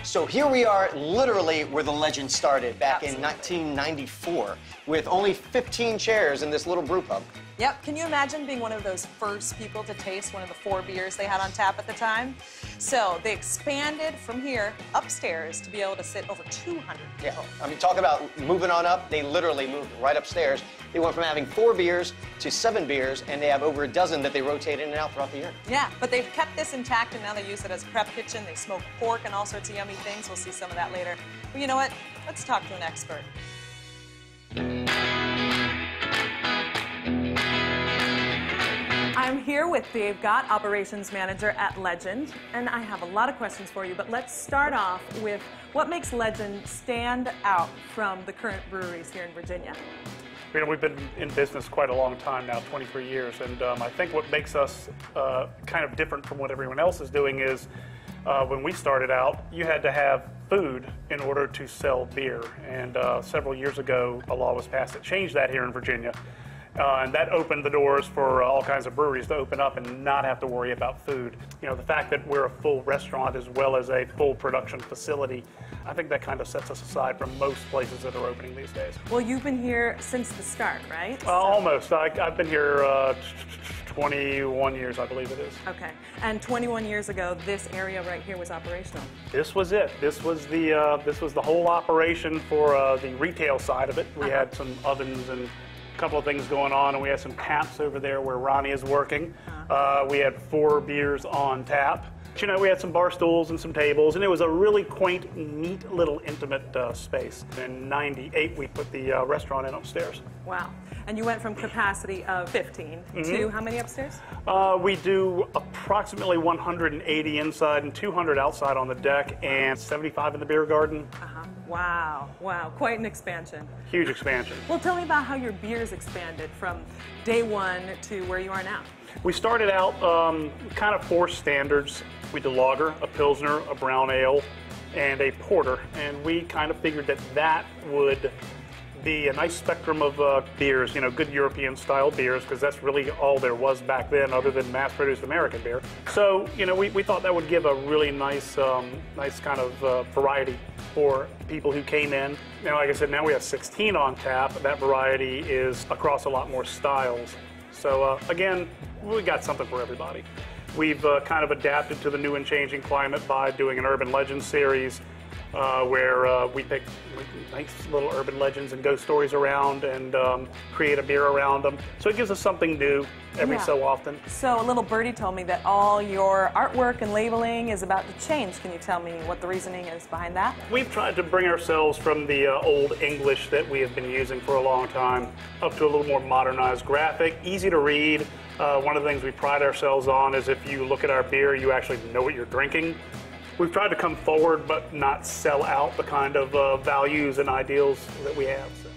So here we are, literally where the legend started back in 1994, with only 15 chairs in this little brew pub. Yep, can you imagine being one of those first people to taste one of the 4 beers they had on tap at the time? So they expanded from here upstairs to be able to sit over 200 people. Yeah, I mean, talk about moving on up. They literally moved right upstairs. They went from having 4 beers to 7 beers, and they have over a dozen that they rotate in and out throughout the year. Yeah, but they've kept this intact, and now they use it as a prep kitchen. They smoke pork and all sorts of yummy things. We'll see some of that later. But you know what? Let's talk to an expert. I'm here with Dave Gott, Operations Manager at Legend, and I have a lot of questions for you, but let's start off with what makes Legend stand out from the current breweries here in Virginia. You know, we've been in business quite a long time now, 23 years, and I think what makes us kind of different from what everyone else is doing is when we started out, you had to have food in order to sell beer, and several years ago, a law was passed that changed that here in Virginia. And that opened the doors for all kinds of breweries to open up and not have to worry about food. You know, the fact that we're a full restaurant as well as a full production facility, I think that kind of sets us aside from most places that are opening these days. Well, you've been here since the start, right? Almost. I've been here 21 years, I believe it is. Okay. And 21 years ago, this area right here was operational. This was it. This was the whole operation for the retail side of it. We had some ovens and couple of things going on, and we had some taps over there where Ronnie is working. We had 4 beers on tap. You know, we had some bar stools and some tables, and it was a really quaint, neat, little intimate space. In '98, we put the restaurant in upstairs. Wow. And you went from capacity of 15 to how many upstairs? We do approximately 180 inside and 200 outside on the deck, and 75 in the beer garden. Wow, wow, quite an expansion. Huge expansion. Well, tell me about how your beers expanded from day one to where you are now. We started out kind of 4 standards. We did lager, a pilsner, a brown ale, and a porter, and we kind of figured that that would be a nice spectrum of beers, you know, good European-style beers, because that's really all there was back then other than mass-produced American beer. So, you know, we thought that would give a really nice kind of variety for people who came in. You know, like I said, now we have 16 on tap. That variety is across a lot more styles. So, again, we got something for everybody. We've kind of adapted to the new and changing climate by doing an Urban Legends series, where we pick nice little urban legends and ghost stories around and create a beer around them. So it gives us something new every so often. So a little birdie told me that all your artwork and labeling is about to change. Can you tell me what the reasoning is behind that? We've tried to bring ourselves from the old English that we have been using for a long time up to a little more modernized graphic, easy to read. One of the things we pride ourselves on is if you look at our beer, you actually know what you're drinking. We've tried to come forward but not sell out the kind of values and ideals that we have. So.